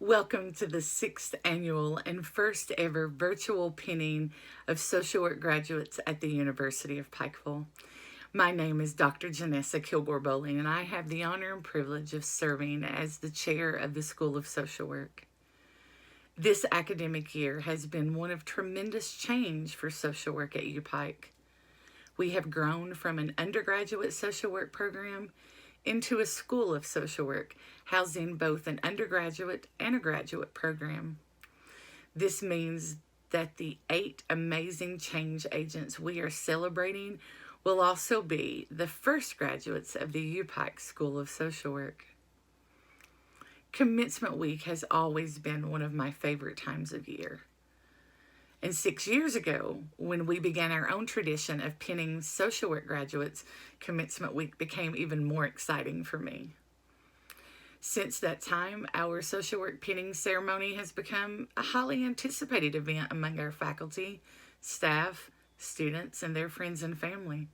Welcome to the 6th annual and first ever virtual pinning of social work graduates at the University of Pikeville. My name is Dr. Janessa Kilgore-Bowling, and I have the honor and privilege of serving as the chair of the School of Social Work. This academic year has been one of tremendous change for social work at UPIKE. We have grown from an undergraduate social work program into a school of social work, housing both an undergraduate and a graduate program. This means that the 8 amazing change agents we are celebrating will also be the first graduates of the UPIKE School of Social Work. Commencement week has always been one of my favorite times of year. And 6 years ago, when we began our own tradition of pinning social work graduates, commencement week became even more exciting for me. Since that time, our social work pinning ceremony has become a highly anticipated event among our faculty, staff, students, and their friends and family.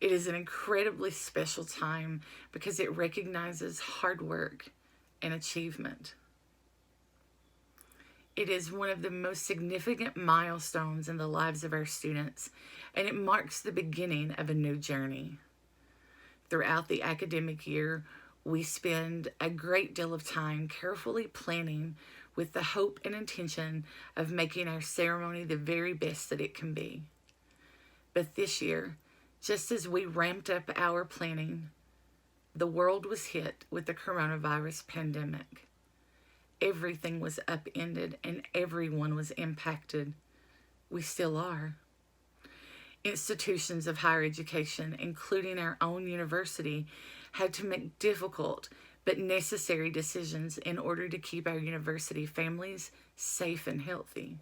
It is an incredibly special time because it recognizes hard work and achievement. It is one of the most significant milestones in the lives of our students, and it marks the beginning of a new journey. Throughout the academic year, we spend a great deal of time carefully planning with the hope and intention of making our ceremony the very best that it can be. But this year, just as we ramped up our planning, the world was hit with the coronavirus pandemic. Everything was upended and everyone was impacted. We still are. Institutions of higher education, including our own university, had to make difficult but necessary decisions in order to keep our university families safe and healthy.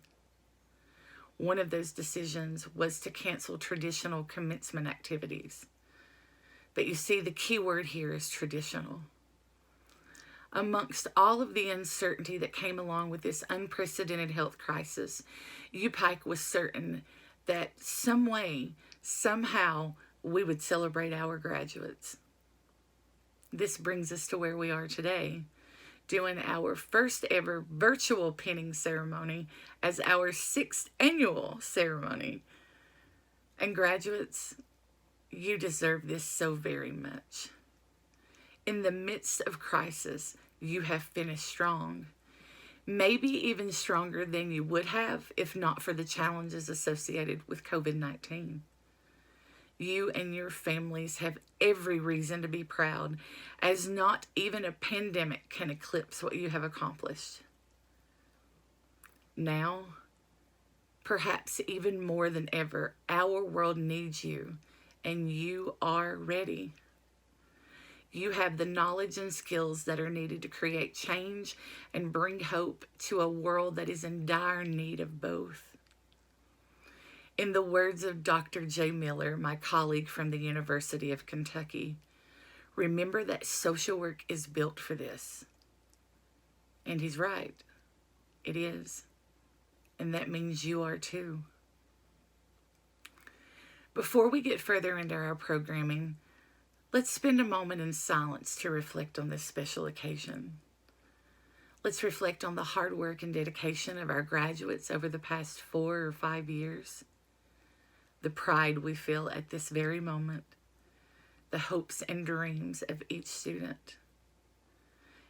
One of those decisions was to cancel traditional commencement activities. But you see, the key word here is traditional. Amongst all of the uncertainty that came along with this unprecedented health crisis, UPIKE was certain that some way, somehow, we would celebrate our graduates. This brings us to where we are today, doing our first ever virtual pinning ceremony as our 6th annual ceremony. And graduates, you deserve this so very much. In the midst of crisis, you have finished strong, maybe even stronger than you would have if not for the challenges associated with COVID-19. You and your families have every reason to be proud, as not even a pandemic can eclipse what you have accomplished. Now, perhaps even more than ever, our world needs you, and you are ready. You have the knowledge and skills that are needed to create change and bring hope to a world that is in dire need of both. In the words of Dr. J. Miller, my colleague from the University of Kentucky, remember that social work is built for this. And he's right. It is. And that means you are too. Before we get further into our programming, let's spend a moment in silence to reflect on this special occasion. Let's reflect on the hard work and dedication of our graduates over the past 4 or 5 years, the pride we feel at this very moment, the hopes and dreams of each student.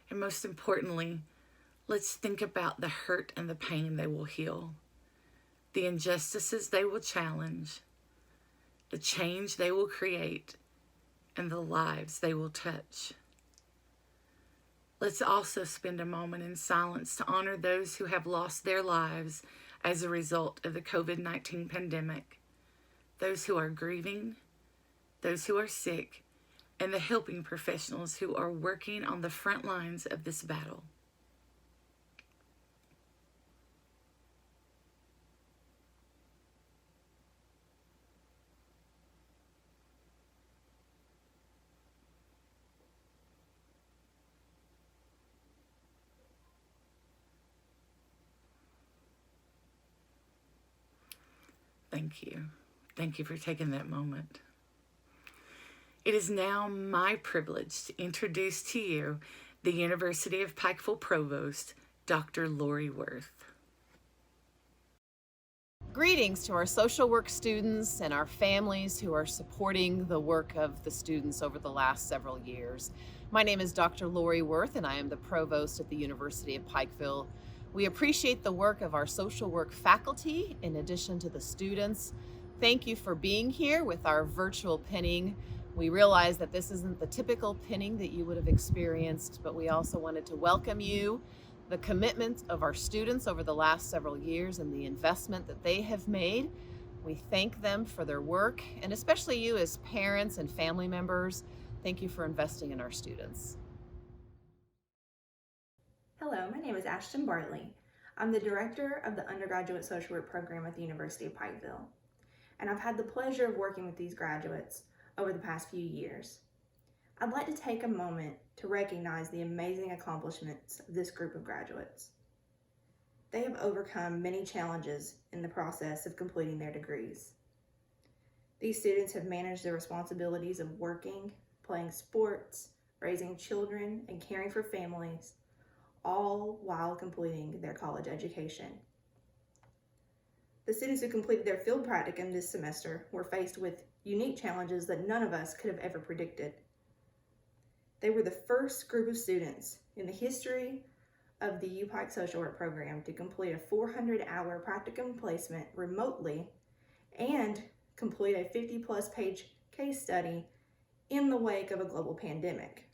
And most importantly, let's think about the hurt and the pain they will heal, the injustices they will challenge, the change they will create, and the lives they will touch. Let's also spend a moment in silence to honor those who have lost their lives as a result of the COVID-19 pandemic, those who are grieving, those who are sick, and the helping professionals who are working on the front lines of this battle. Thank you. Thank you for taking that moment. It is now my privilege to introduce to you the University of Pikeville Provost, Dr. Lori Worth. Greetings to our social work students and our families who are supporting the work of the students over the last several years. My name is Dr. Lori Worth, and I am the provost at the University of Pikeville. We appreciate the work of our social work faculty in addition to the students. Thank you for being here with our virtual pinning. We realize that this isn't the typical pinning that you would have experienced, but we also wanted to welcome you, the commitment of our students over the last several years and the investment that they have made. We thank them for their work, and especially you as parents and family members. Thank you for investing in our students. Hello, my name is Ashton Bartley. I'm the director of the undergraduate social work program at the University of Pikeville, and I've had the pleasure of working with these graduates over the past few years. I'd like to take a moment to recognize the amazing accomplishments of this group of graduates. They have overcome many challenges in the process of completing their degrees. These students have managed the responsibilities of working, playing sports, raising children, and caring for families, all while completing their college education. The students who completed their field practicum this semester were faced with unique challenges that none of us could have ever predicted. They were the first group of students in the history of the UPIKE social work program to complete a 400-hour practicum placement remotely and complete a 50-plus page case study in the wake of a global pandemic.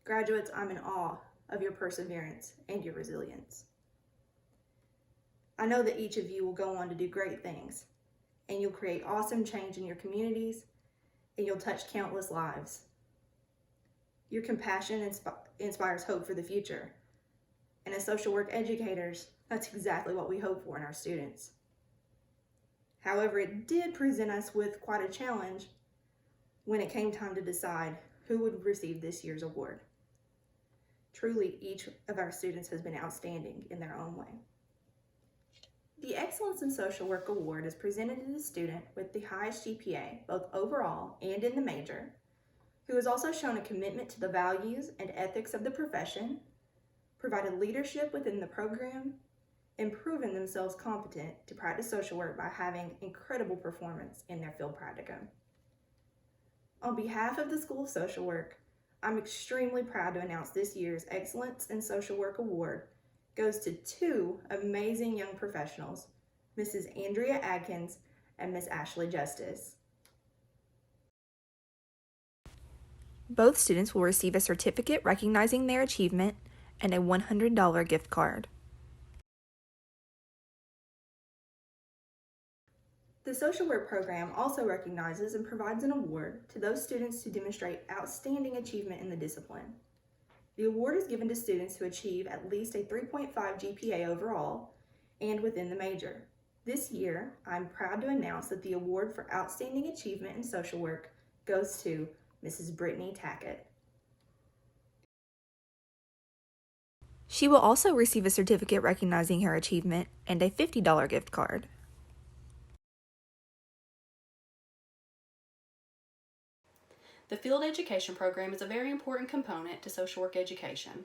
Graduates, I'm in awe of your perseverance and your resilience. I know that each of you will go on to do great things, and you'll create awesome change in your communities, and you'll touch countless lives. Your compassion inspires hope for the future. And as social work educators, that's exactly what we hope for in our students. However, it did present us with quite a challenge when it came time to decide who would receive this year's award. Truly, each of our students has been outstanding in their own way. The Excellence in Social Work Award is presented to the student with the highest GPA, both overall and in the major, who has also shown a commitment to the values and ethics of the profession, provided leadership within the program, and proven themselves competent to practice social work by having incredible performance in their field practicum. On behalf of the School of Social Work, I'm extremely proud to announce this year's Excellence in Social Work Award goes to two amazing young professionals, Mrs. Andrea Adkins and Miss Ashley Justice. Both students will receive a certificate recognizing their achievement and a $100 gift card. The social work program also recognizes and provides an award to those students who demonstrate outstanding achievement in the discipline. The award is given to students who achieve at least a 3.5 GPA overall and within the major. This year, I'm proud to announce that the award for outstanding achievement in social work goes to Mrs. Brittany Tackett. She will also receive a certificate recognizing her achievement and a $50 gift card. The field education program is a very important component to social work education.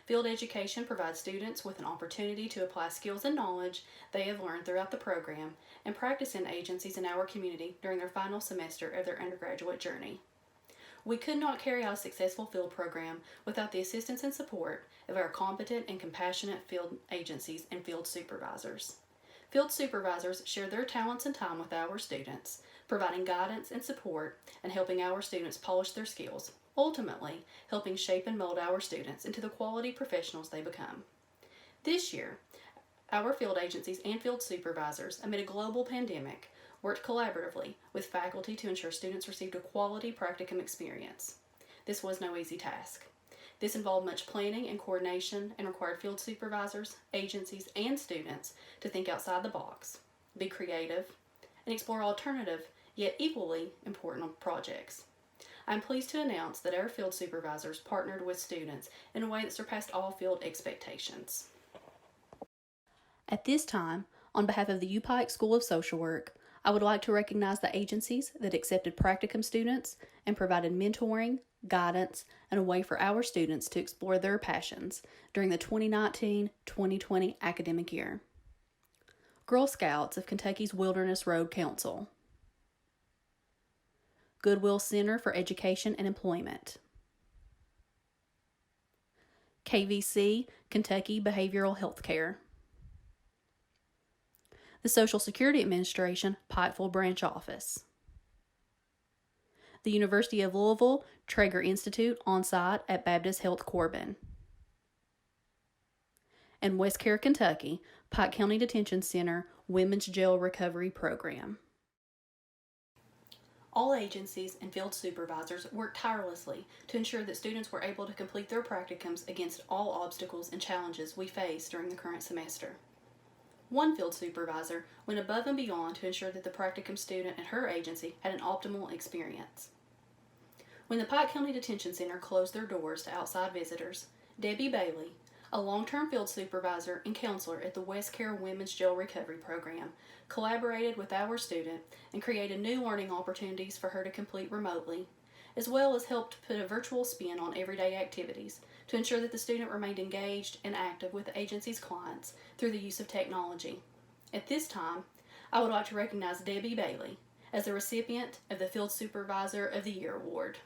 Field education provides students with an opportunity to apply skills and knowledge they have learned throughout the program and practice in agencies in our community during their final semester of their undergraduate journey. We could not carry out a successful field program without the assistance and support of our competent and compassionate field agencies and field supervisors. Field supervisors share their talents and time with our students, providing guidance and support and helping our students polish their skills, ultimately helping shape and mold our students into the quality professionals they become. This year, our field agencies and field supervisors, amid a global pandemic, worked collaboratively with faculty to ensure students received a quality practicum experience. This was no easy task. This involved much planning and coordination and required field supervisors, agencies, and students to think outside the box, be creative, and explore alternative yet equally important projects. I'm pleased to announce that our field supervisors partnered with students in a way that surpassed all field expectations. At this time, on behalf of the UPIKE School of Social Work, I would like to recognize the agencies that accepted practicum students and provided mentoring, guidance, and a way for our students to explore their passions during the 2019-2020 academic year. Girl Scouts of Kentucky's Wilderness Road Council, Goodwill Center for Education and Employment, KVC, Kentucky Behavioral Health Care, the Social Security Administration, Pikeville Branch Office, the University of Louisville Traeger Institute on-site at Baptist Health Corbin, and West Care, Kentucky, Pike County Detention Center Women's Jail Recovery Program. All agencies and field supervisors worked tirelessly to ensure that students were able to complete their practicums against all obstacles and challenges we face during the current semester. One field supervisor went above and beyond to ensure that the practicum student at her agency had an optimal experience. When the Pike County Detention Center closed their doors to outside visitors, Debbie Bailey, a long-term field supervisor and counselor at the West Care Women's Jail Recovery Program, collaborated with our student and created new learning opportunities for her to complete remotely, as well as helped put a virtual spin on everyday activities to ensure that the student remained engaged and active with the agency's clients through the use of technology. At this time, I would like to recognize Debbie Bailey as the recipient of the Field Supervisor of the Year Award.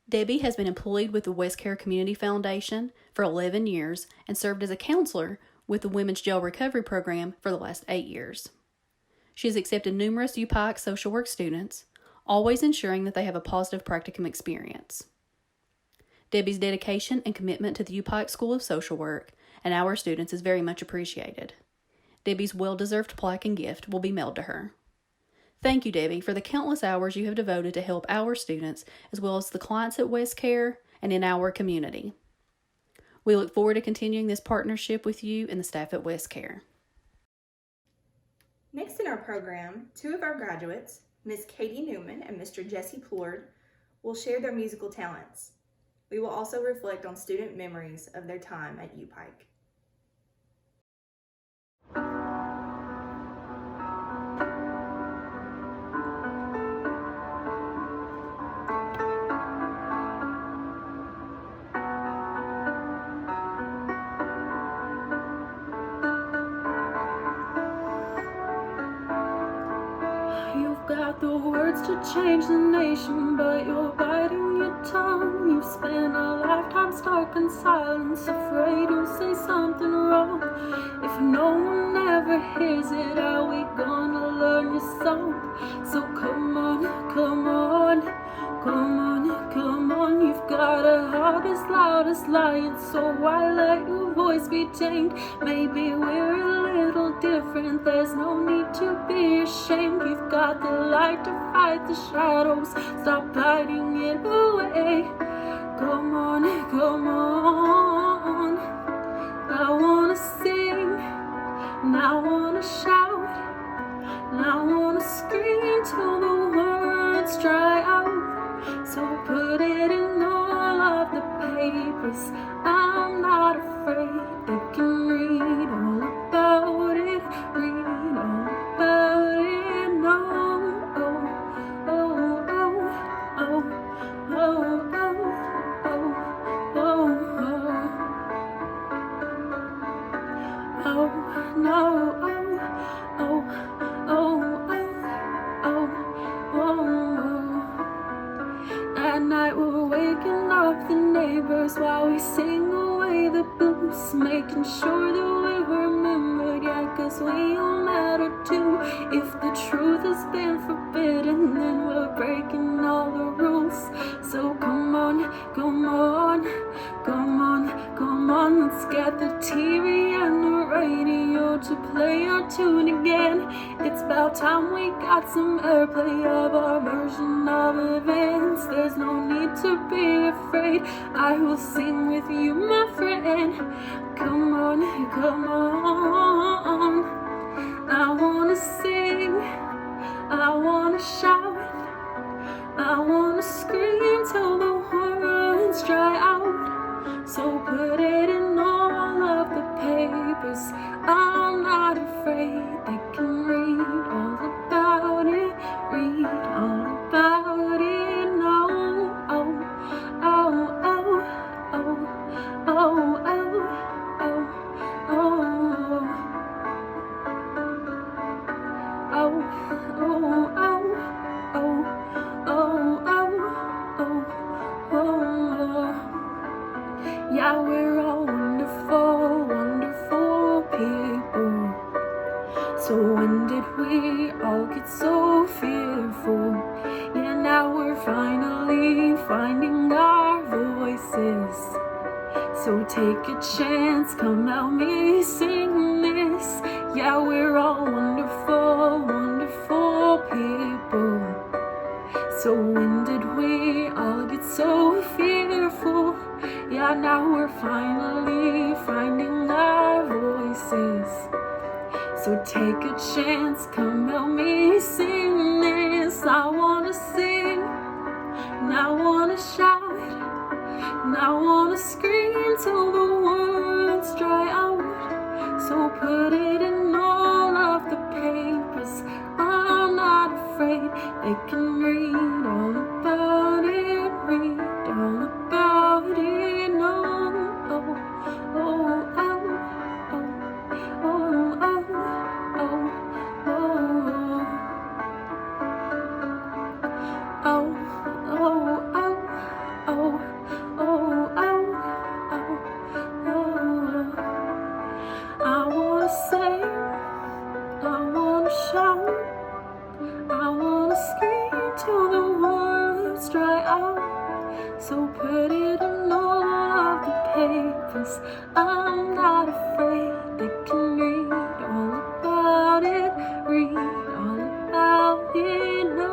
Debbie has been employed with the West Care Community Foundation for 11 years and served as a counselor with the Women's Jail Recovery Program for the last 8 years. She has accepted numerous UPIKE social work students, always ensuring that they have a positive practicum experience. Debbie's dedication and commitment to the UPIKE School of Social Work and our students is very much appreciated. Debbie's well-deserved plaque and gift will be mailed to her. Thank you, Debbie, for the countless hours you have devoted to help our students as well as the clients at West Care and in our community. We look forward to continuing this partnership with you and the staff at West Care. Next in our program, two of our graduates, Ms. Katy Newman and Mr. Jesse Plord, will share their musical talents. We will also reflect on student memories of their time at UPIKE. Got the words to change the nation, but you're biting your tongue. You've spent a lifetime stuck in silence, afraid you'll say something wrong. If no one ever hears it, how we gonna learn your song? So come on, come on, come on, come on. You've got a heart as loud as lion, so why let your voice be tamed? Maybe we're a little different, there's no need to be ashamed. You've got the light to fight the shadows, stop hiding it away. Come on, come on. I wanna sing, and I wanna shout, and I wanna scream till the words dry out. So put it in all of the papers, I'm not afraid. They can read all about it, read all about it. No, oh, oh, oh, oh, oh, oh, oh, oh, oh, no, oh, oh, oh, oh, oh, oh. At night we're waking up the neighbors while we sing away the blues, making sure that we're remembered, yeah, 'cause we all matter too. If the truth has been forbidden, then we're breaking all the rules. So come on, come on, come on, come on. Let's get the TV and the radio to play our tune again. It's about time we got some airplay of our version of events. There's no need to be afraid, I will sing with you, my friend. Come on, come on. I wanna sing, I wanna shout, I wanna scream till the words dry out. So put it in all of the papers, I'm not afraid. They Yeah, we're all wonderful, wonderful people. So when did we all get so fearful? Yeah, now we're finally finding our voices. So take a chance, come help me sing this. Yeah, we're all wonderful, wonderful people. So when did we all get so fearful? Yeah, now we're finally finding our voices. So take a chance, come help me sing this. I wanna sing, and I wanna shout, and I wanna scream till the words dry out. So put it in all of the papers. I'm not afraid, they can read all about it, read all about it. No, oh, oh, oh, oh, oh, oh, oh, I wanna say, I wanna shout, I wanna scream till the words dry out. So put it in all of the papers. I'm not afraid, they can read all about it, read all about it. No.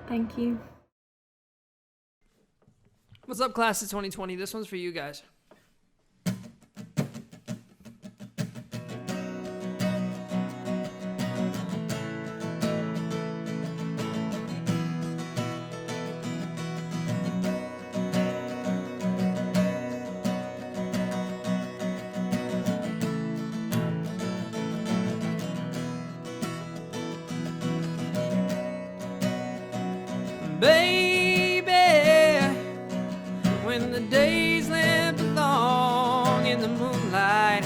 Thank you. What's up, class of 2020? This one's for you guys. Baby, when the days limp along in the moonlight,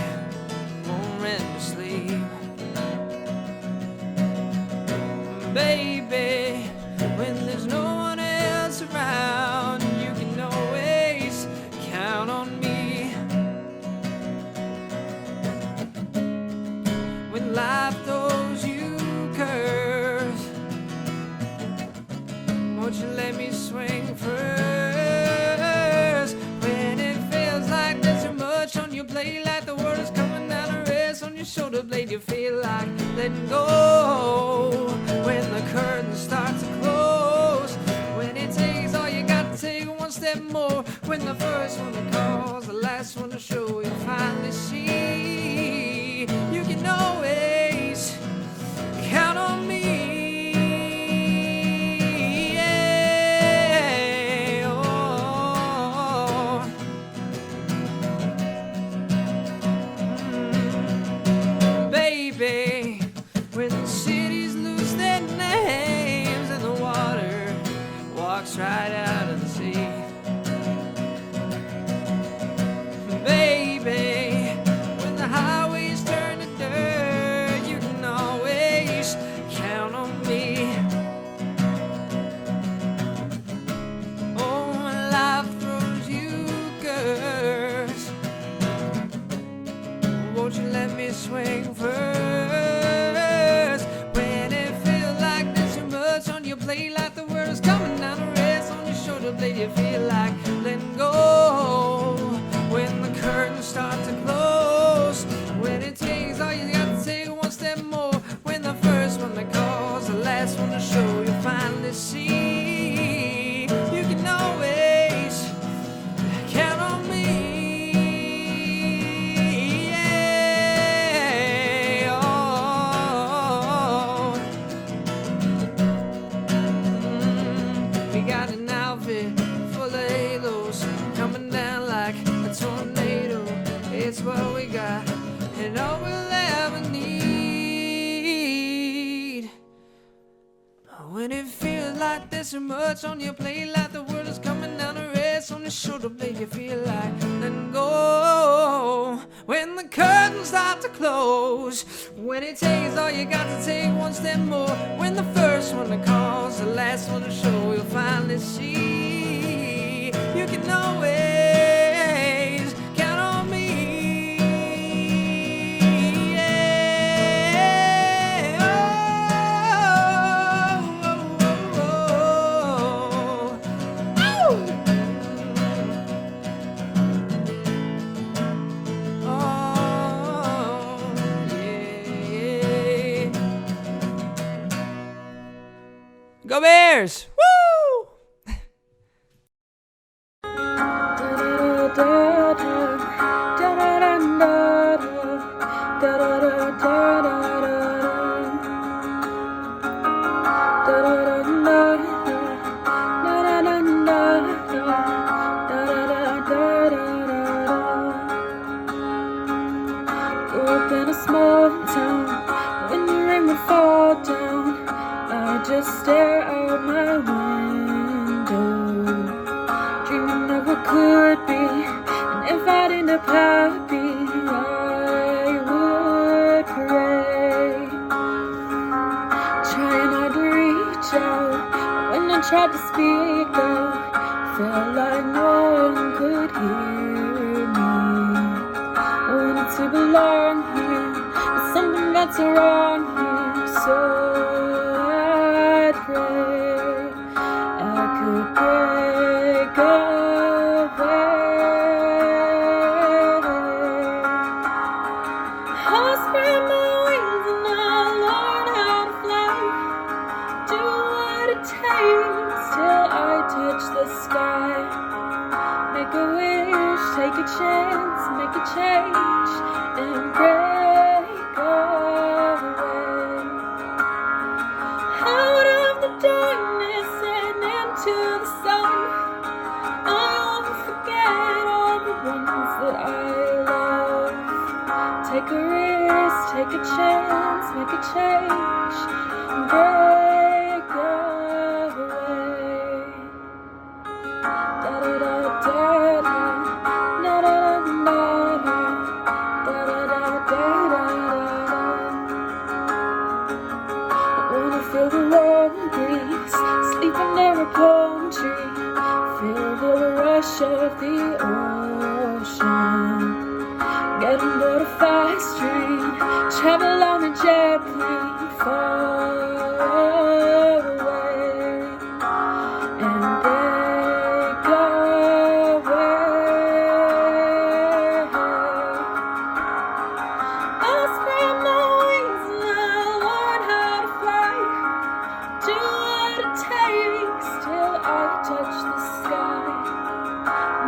won't rest to sleep. Baby, when there's no one else around, you can always count on me. When life throws you curves, won't you let me swing first? When it feels like there's too much on your plate, like the world is coming down to rest on your shoulder blade, you feel like letting go. When the curtains start to close, when it takes all you got to take one step more. When the first one that calls, the last one to show, you finally see you can always count on me. When the cities lose their names and the water walks right out of the sea. Baby, when the highways turn to dirt, you can always count on me. Oh, when life throws you curves, won't you let me swing first? Play like the world's coming down to rest on your shoulder blade, you feel like letting go. When the curtains start to close, when it takes all you got to take one step more. When the first one that calls, the last one to show, you finally see you can always count on me. It's what we got and all we'll ever need. When it feels like there's so much on your plate, like the world is coming down to rest on your shoulder blade, you feel like letting go. When the curtains start to close. When it takes all you got to take one step more. When the first one to cause, the last one to show, you'll finally see you can always count on me. Yeah. Go Bears! Woo! Grew up in a small town. When the rain would fall down, I just stare out my window, dreaming of what could be. And if I'd end up happy, I would pray, trying hard to reach out. When I tried to speak out, felt like no one could hear me. I wanted to belong here, but something got so wrong here. So I'd pray I could break away. I'll spread my wings and I'll learn how to fly. Do what it takes till I touch the sky. Make a wish, take a chance, make a change, and break away. Out of the darkness and into the sun, I won't forget all the ones that I love. Take a risk, take a chance, make a change, and break away. Da da da da da, da da da da, da da da da da. I wanna feel the warm breeze, sleep under a palm tree, feel the rush of the ocean, get on board a fast train, travel on a jet plane far away, and break away. I'll spread my wings and I'll learn how to fly. Do what it takes till I touch the sky.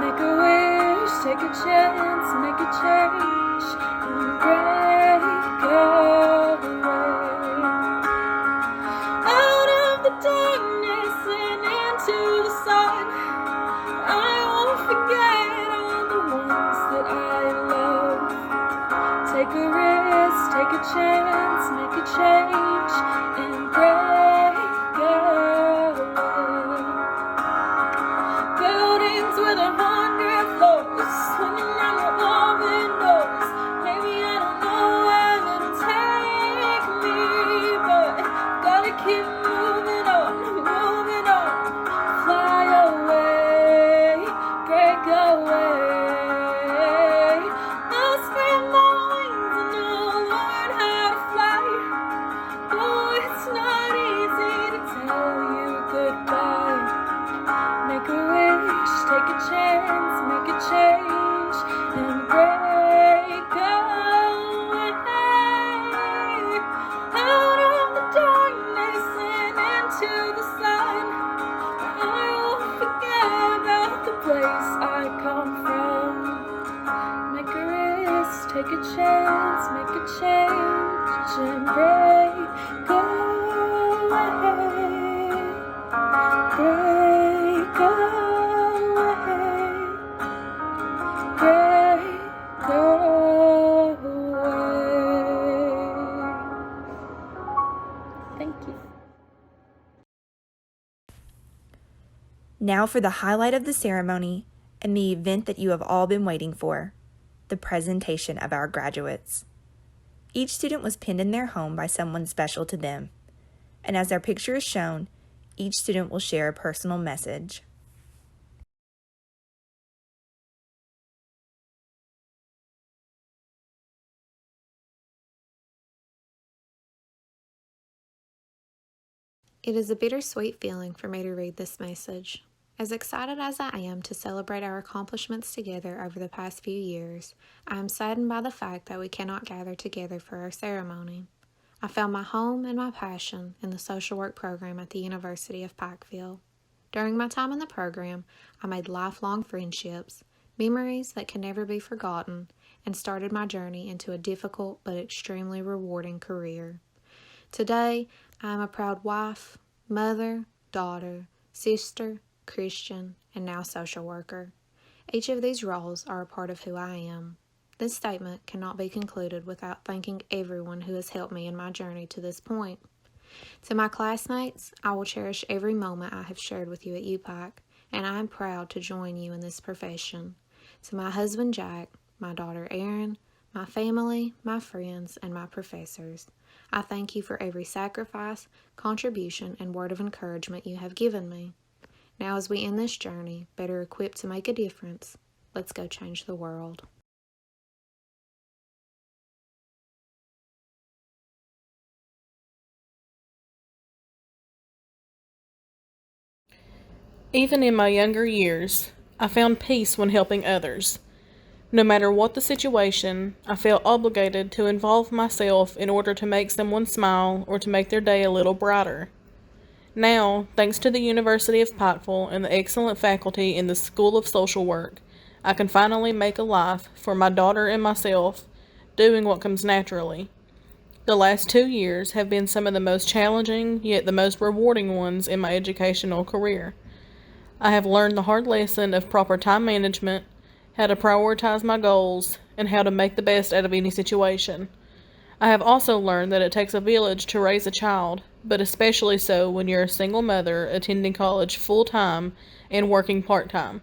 Make a wish, take a chance, make a change, and break away. Out of the darkness and into the sun, I won't forget all the ones that I love. Take a risk, take a chance, make a change, and break away. Buildings with 100 floors, swinging down the wall windows. Maybe I don't know where it'll take me, but gotta keep moving on, fly away, break away. I'll spread my wings and I'll learn how to fly. Oh, it's not easy to tell you goodbye. Make a wish, take a chance, make a change, and break away. Out of the darkness and into the sun, I won't forget about the place I come from. Make a risk, take a chance, make a change, and break away. Break away. Break away. Thank you. Now for the highlight of the ceremony and the event that you have all been waiting for. the presentation of our graduates. Each student was pinned in their home by someone special to them, and as our picture is shown, each student will share a personal message. It is a bittersweet feeling for me to read this message. As excited as I am to celebrate our accomplishments together over the past few years, I am saddened by the fact that we cannot gather together for our ceremony. I found my home and my passion in the social work program at the University of Pikeville. During my time in the program, I made lifelong friendships, memories that can never be forgotten, and started my journey into a difficult but extremely rewarding career. Today, I am a proud wife, mother, daughter, sister, Christian, and now social worker. Each of these roles are a part of who I am. This statement cannot be concluded without thanking everyone who has helped me in my journey to this point. To my classmates, I will cherish every moment I have shared with you at UPIKE, and I am proud to join you in this profession. To my husband Jack, my daughter Erin, my family, my friends, and my professors, I thank you for every sacrifice, contribution, and word of encouragement you have given me. Now as we end this journey, better equipped to make a difference, let's go change the world. Even in my younger years, I found peace when helping others. No matter what the situation, I felt obligated to involve myself in order to make someone smile or to make their day a little brighter. Now, thanks to the University of Pikeville and the excellent faculty in the School of Social Work, I can finally make a life for my daughter and myself, doing what comes naturally. The last 2 years have been some of the most challenging, yet the most rewarding ones in my educational career. I have learned the hard lesson of proper time management, how to prioritize my goals, and how to make the best out of any situation. I have also learned that it takes a village to raise a child, but especially so when you're a single mother attending college full-time and working part-time.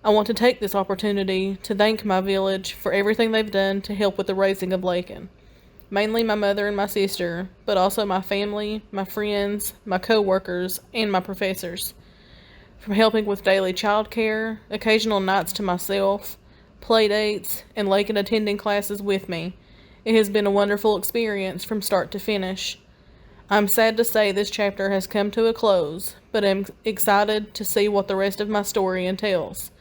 I want to take this opportunity to thank my village for everything they've done to help with the raising of Lakin. Mainly my mother and my sister, but also my family, my friends, my co-workers, and my professors. From helping with daily childcare, occasional nights to myself, play dates, and Lakin attending classes with me, it has been a wonderful experience from start to finish. I'm sad to say this chapter has come to a close, but I'm excited to see what the rest of my story entails.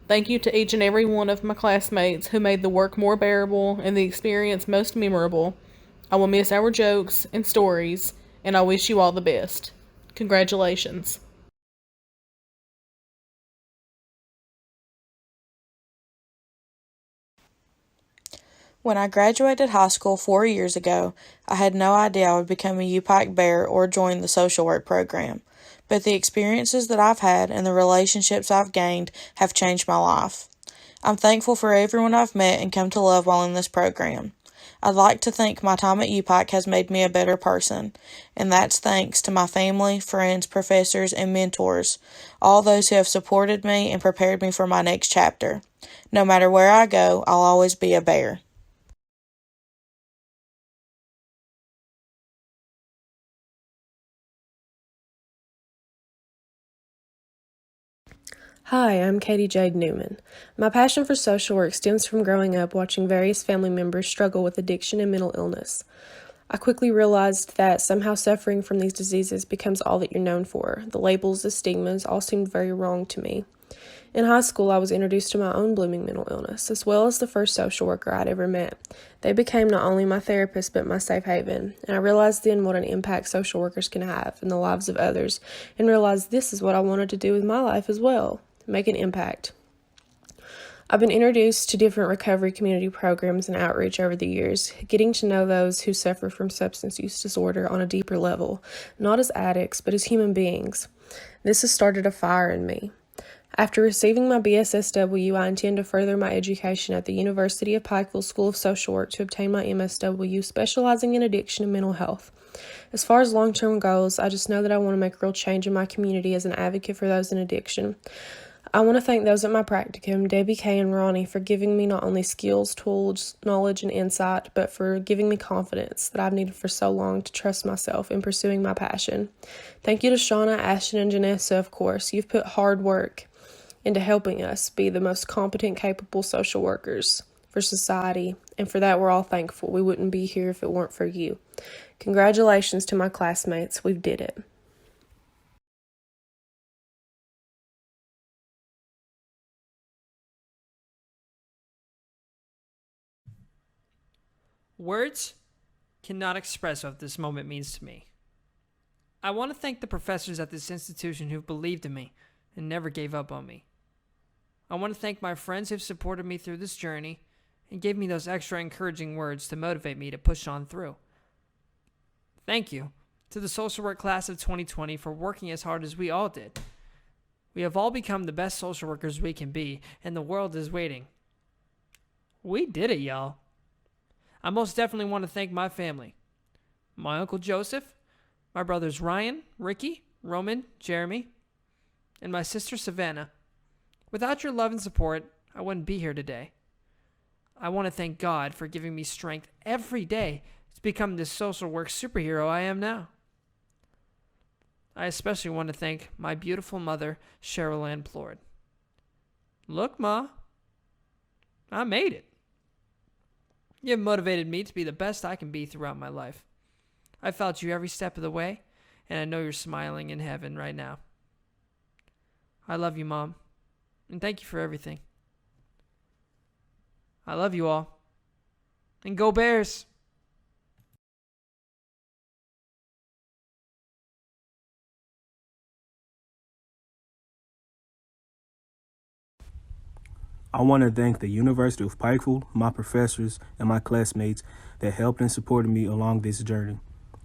Thank you to each and every one of my classmates who made the work more bearable and the experience most memorable. I will miss our jokes and stories, and I wish you all the best. Congratulations. When I graduated high school 4 years ago, I had no idea I would become a UPIKE Bear or join the social work program. But the experiences that I've had and the relationships I've gained have changed my life. I'm thankful for everyone I've met and come to love while in this program. I'd like to think my time at UPIKE has made me a better person, and that's thanks to my family, friends, professors, and mentors, all those who have supported me and prepared me for my next chapter. No matter where I go, I'll always be a bear. Hi, I'm Katy Jade Newman. My passion for social work stems from growing up watching various family members struggle with addiction and mental illness. I quickly realized that somehow suffering from these diseases becomes all that you're known for. The labels, the stigmas, all seemed very wrong to me. In high school, I was introduced to my own blooming mental illness, as well as the first social worker I'd ever met. They became not only my therapist, but my safe haven, and I realized then what an impact social workers can have in the lives of others, and realized this is what I wanted to do with my life as well. Make an impact. I've been introduced to different recovery community programs and outreach over the years, getting to know those who suffer from substance use disorder on a deeper level, not as addicts, but as human beings. This has started a fire in me. After receiving my BSSW, I intend to further my education at the University of Pikeville School of Social Work to obtain my MSW, specializing in addiction and mental health. As far as long-term goals, I just know that I want to make a real change in my community as an advocate for those in addiction. I want to thank those at my practicum, Debbie Kay and Ronnie, for giving me not only skills, tools, knowledge, and insight, but for giving me confidence that I've needed for so long to trust myself in pursuing my passion. Thank you to Shauna, Ashton, and Janessa, of course. You've put hard work into helping us be the most competent, capable social workers for society, and for that we're all thankful. We wouldn't be here if it weren't for you. Congratulations to my classmates. We did it. Words cannot express what this moment means to me. I want to thank the professors at this institution who've believed in me and never gave up on me. I want to thank my friends who've supported me through this journey and gave me those extra encouraging words to motivate me to push on through. Thank you to the social work class of 2020 for working as hard as we all did. We have all become the best social workers we can be, and the world is waiting. We did it, y'all. I most definitely want to thank my family. My Uncle Joseph, my brothers Ryan, Ricky, Roman, Jeremy, and my sister Savannah. Without your love and support, I wouldn't be here today. I want to thank God for giving me strength every day to become this social work superhero I am now. I especially want to thank my beautiful mother, Cheryl Ann Plord. Look, Ma, I made it. You have motivated me to be the best I can be throughout my life. I felt you every step of the way, and I know you're smiling in heaven right now. I love you, Mom, and thank you for everything. I love you all. And go Bears! I want to thank the University of Pikeville, my professors, and my classmates that helped and supported me along this journey.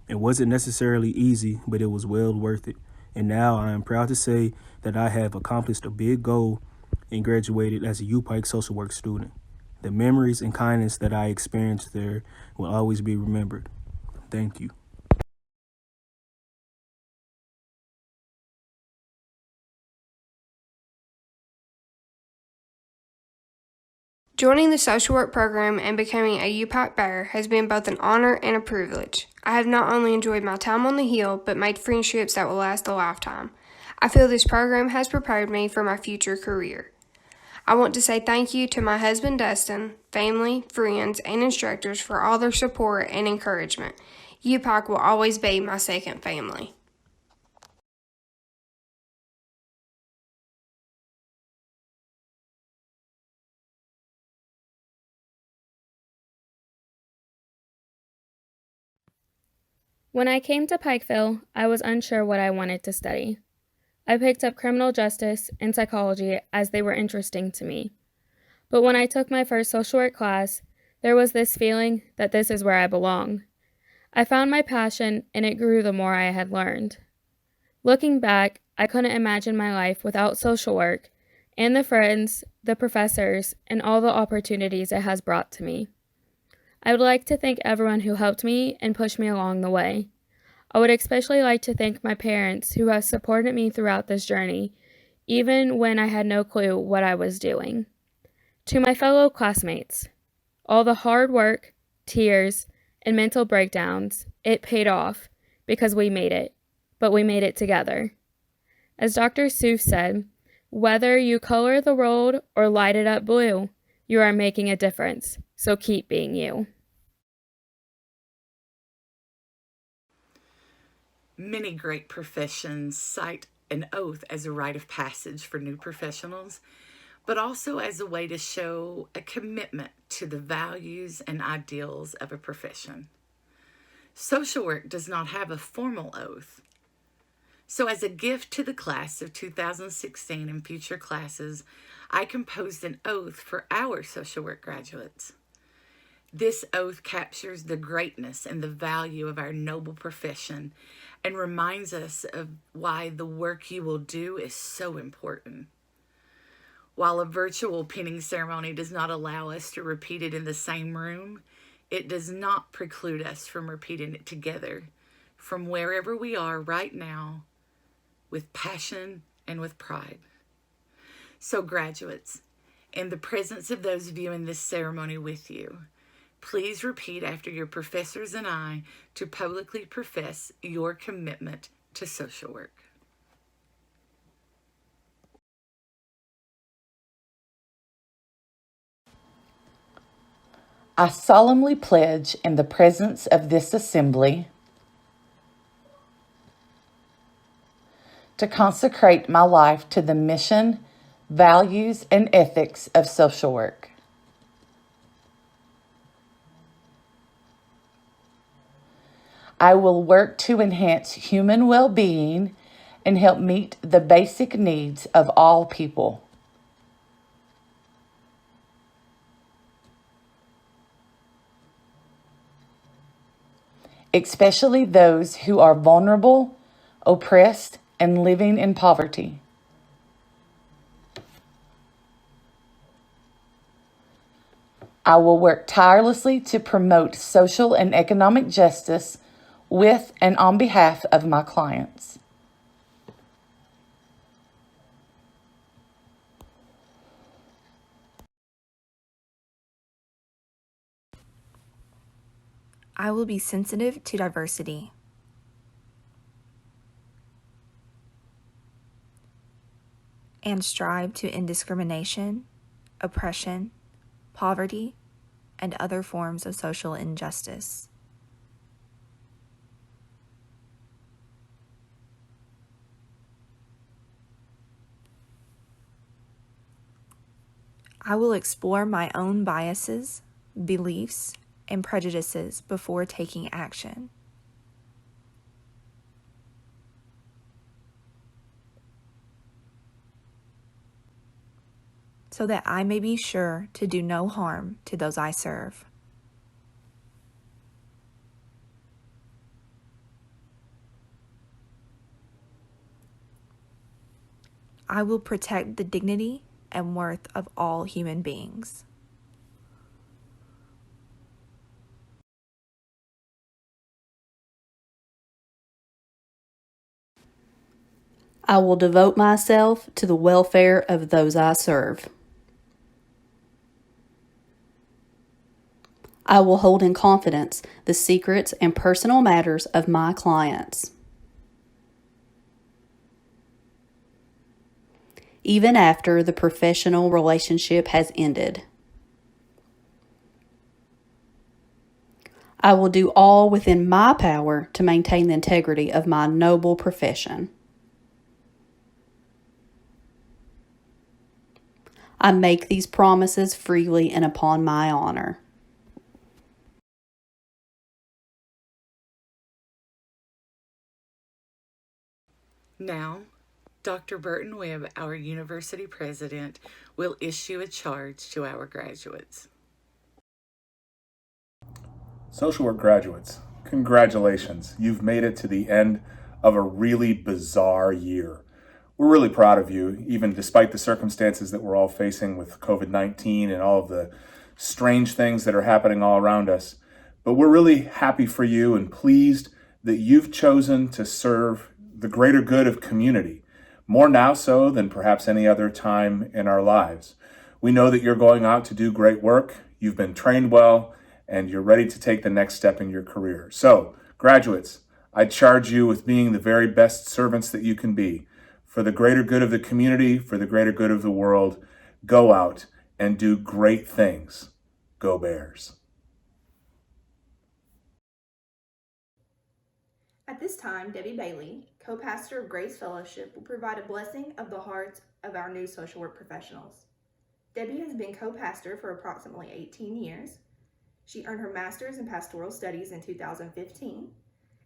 It wasn't necessarily easy, but it was well worth it. And now I am proud to say that I have accomplished a big goal and graduated as a UPIKE social work student. The memories and kindness that I experienced there will always be remembered. Thank you. Joining the social work program and becoming a UPIKE bearer has been both an honor and a privilege. I have not only enjoyed my time on the Hill, but made friendships that will last a lifetime. I feel this program has prepared me for my future career. I want to say thank you to my husband Dustin, family, friends, and instructors for all their support and encouragement. UPIKE will always be my second family. When I came to Pikeville, I was unsure what I wanted to study. I picked up criminal justice and psychology as they were interesting to me. But when I took my first social work class, there was this feeling that this is where I belong. I found my passion, and it grew the more I had learned. Looking back, I couldn't imagine my life without social work and the friends, the professors, and all the opportunities it has brought to me. I would like to thank everyone who helped me and pushed me along the way. I would especially like to thank my parents who have supported me throughout this journey, even when I had no clue what I was doing. To my fellow classmates, all the hard work, tears, and mental breakdowns, it paid off because we made it, but we made it together. As Dr. Seuss said, whether you color the world or light it up blue, you are making a difference, so keep being you. Many great professions cite an oath as a rite of passage for new professionals, but also as a way to show a commitment to the values and ideals of a profession. Social work does not have a formal oath. So as a gift to the class of 2016 and future classes, I composed an oath for our social work graduates. This oath captures the greatness and the value of our noble profession and reminds us of why the work you will do is so important. While a virtual pinning ceremony does not allow us to repeat it in the same room, it does not preclude us from repeating it together from wherever we are right now with passion and with pride. So graduates, in the presence of those viewing this ceremony with you, please repeat after your professors and I to publicly profess your commitment to social work. I solemnly pledge in the presence of this assembly to consecrate my life to the mission, values, and ethics of social work. I will work to enhance human well-being and help meet the basic needs of all people. Especially those who are vulnerable, oppressed, and living in poverty. I will work tirelessly to promote social and economic justice with and on behalf of my clients. I will be sensitive to diversity. And strive to end discrimination, oppression, poverty, and other forms of social injustice. I will explore my own biases, beliefs, and prejudices before taking action. So that I may be sure to do no harm to those I serve. I will protect the dignity and worth of all human beings. I will devote myself to the welfare of those I serve. I will hold in confidence the secrets and personal matters of my clients, even after the professional relationship has ended. I will do all within my power to maintain the integrity of my noble profession. I make these promises freely and upon my honor. Now, Dr. Burton Webb, our university president, will issue a charge to our graduates. Social work graduates, congratulations. You've made it to the end of a really bizarre year. We're really proud of you, even despite the circumstances that we're all facing with COVID-19 and all of the strange things that are happening all around us. But we're really happy for you and pleased that you've chosen to serve the greater good of community, more now so than perhaps any other time in our lives. We know that you're going out to do great work, you've been trained well, and you're ready to take the next step in your career. So, graduates, I charge you with being the very best servants that you can be. For the greater good of the community, for the greater good of the world, go out and do great things. Go Bears. At this time, Debbie Bailey, co-pastor of Grace Fellowship, will provide a blessing of the hearts of our new social work professionals. Debbie has been co-pastor for approximately 18 years. She earned her master's in pastoral studies in 2015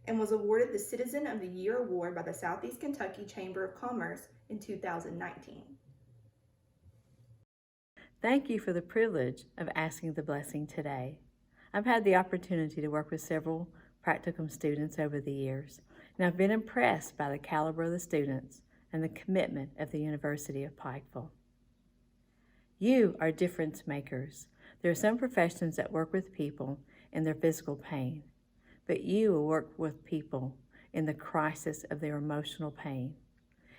and was awarded the Citizen of the Year Award by the Southeast Kentucky Chamber of Commerce in 2019. Thank you for the privilege of asking the blessing today. I've had the opportunity to work with several practicum students over the years, and I've been impressed by the caliber of the students and the commitment of the University of Pikeville. You are difference makers. There are some professions that work with people in their physical pain, but you will work with people in the crisis of their emotional pain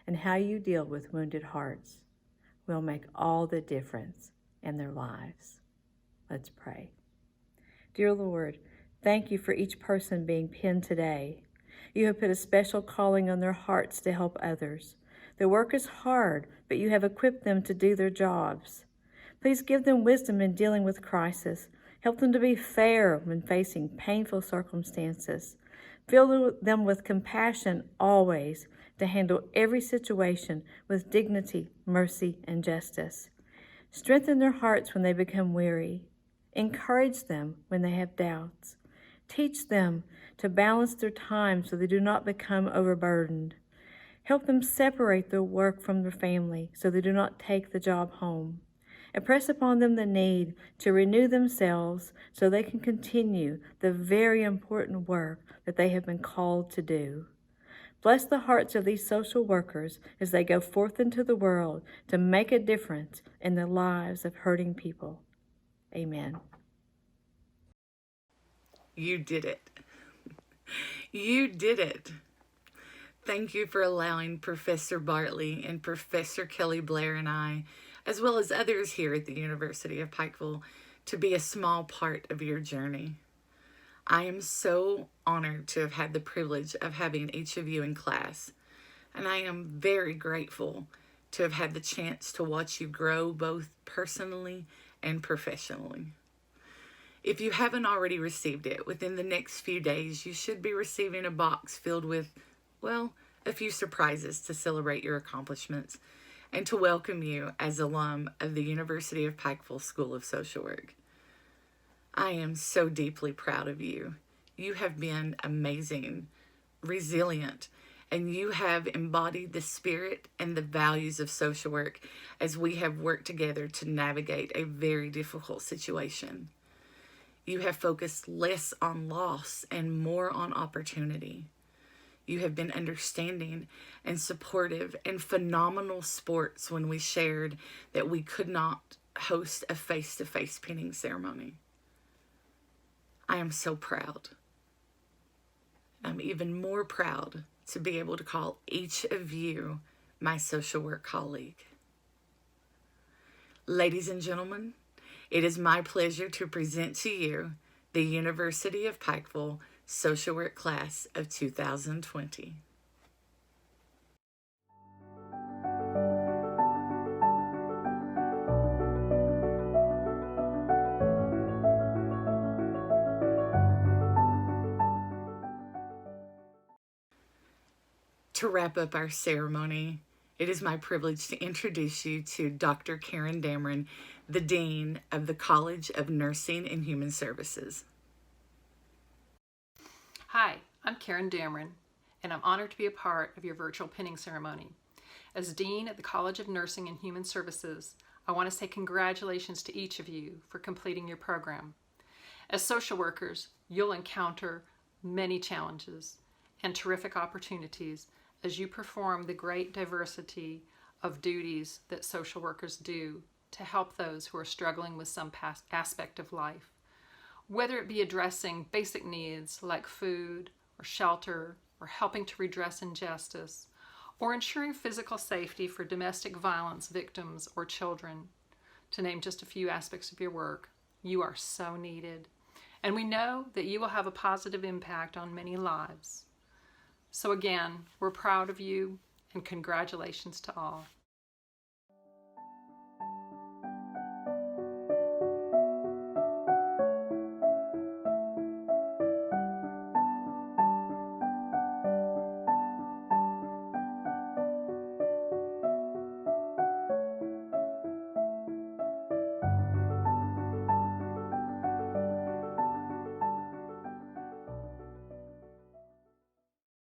and how you deal with wounded hearts. will make all the difference in their lives. Let's pray. Dear Lord, thank you for each person being penned today. You have put a special calling on their hearts to help others. Their work is hard, but you have equipped them to do their jobs. Please give them wisdom in dealing with crisis. Help them to be fair when facing painful circumstances. Fill them with compassion always to handle every situation with dignity, mercy, and justice. Strengthen their hearts when they become weary. Encourage them when they have doubts. Teach them to balance their time so they do not become overburdened. Help them separate their work from their family so they do not take the job home. Impress upon them the need to renew themselves so they can continue the very important work that they have been called to do. Bless the hearts of these social workers as they go forth into the world to make a difference in the lives of hurting people. Amen. You did it. You did it. Thank you for allowing Professor Bartley and Professor Kelly Blair and I, as well as others here at the University of Pikeville, to be a small part of your journey. I am so honored to have had the privilege of having each of you in class, and I am very grateful to have had the chance to watch you grow both personally and professionally. If you haven't already received it, within the next few days, you should be receiving a box filled with, well, a few surprises to celebrate your accomplishments and to welcome you as alum of the University of Pikeville School of Social Work. I am so deeply proud of you. You have been amazing, resilient, and you have embodied the spirit and the values of social work as we have worked together to navigate a very difficult situation. You have focused less on loss and more on opportunity. You have been understanding and supportive and phenomenal sports when we shared that we could not host a face-to-face pinning ceremony. I am so proud. I'm even more proud to be able to call each of you my social work colleague. Ladies and gentlemen, it is my pleasure to present to you the University of Pikeville Social Work Class of 2020. To wrap up our ceremony, it is my privilege to introduce you to Dr. Karen Dameron, the Dean of the College of Nursing and Human Services. Hi, I'm Karen Dameron, and I'm honored to be a part of your virtual pinning ceremony. As Dean at the College of Nursing and Human Services, I want to say congratulations to each of you for completing your program. As social workers, you'll encounter many challenges and terrific opportunities as you perform the great diversity of duties that social workers do to help those who are struggling with some aspect of life. Whether it be addressing basic needs like food or shelter, or helping to redress injustice, or ensuring physical safety for domestic violence victims or children, to name just a few aspects of your work, you are so needed. And we know that you will have a positive impact on many lives. So again, we're proud of you and congratulations to all.